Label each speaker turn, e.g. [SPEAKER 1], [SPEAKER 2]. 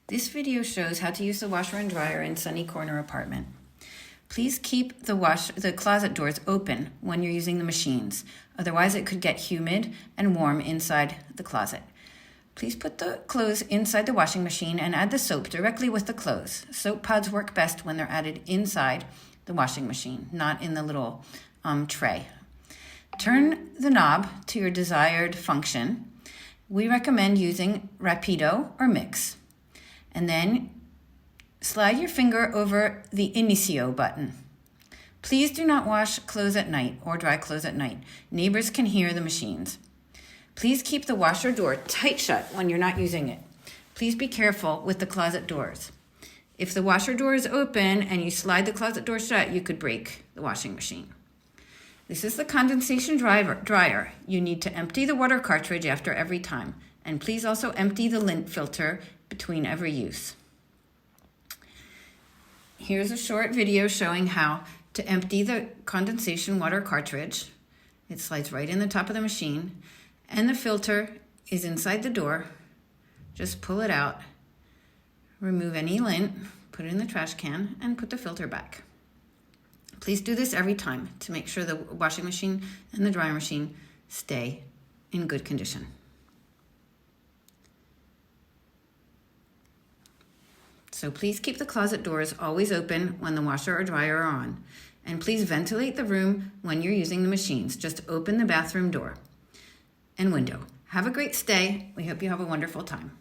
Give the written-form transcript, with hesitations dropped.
[SPEAKER 1] This video shows how to use the washer and dryer in sunny corner apartment. Please keep the closet doors open when you're using the machines. Otherwise, it could get humid and warm inside the closet. Please put the clothes inside the washing machine and add the soap directly with the clothes. Soap pods work best when they're added inside the washing machine, not in the little tray. Turn the knob to your desired function. We recommend using Rapido or Mix. And then slide your finger over the Inicio button. Please do not wash clothes at night or dry clothes at night. Neighbors can hear the machines. Please keep the washer door tight shut when you're not using it. Please be careful with the closet doors. If the washer door is open and you slide the closet door shut, you could break the washing machine. This is the condensation dryer. You need to empty the water cartridge after every time. And please also empty the lint filter between every use. Here's a short video showing how to empty the condensation water cartridge. It slides right in the top of the machine, and the filter is inside the door. Just pull it out, remove any lint, put it in the trash can, and put the filter back. Please do this every time to make sure the washing machine and the dryer machine stay in good condition. So please keep the closet doors always open when the washer or dryer are on. And please ventilate the room when you're using the machines. Just open the bathroom door and window. Have a great stay. We hope you have a wonderful time.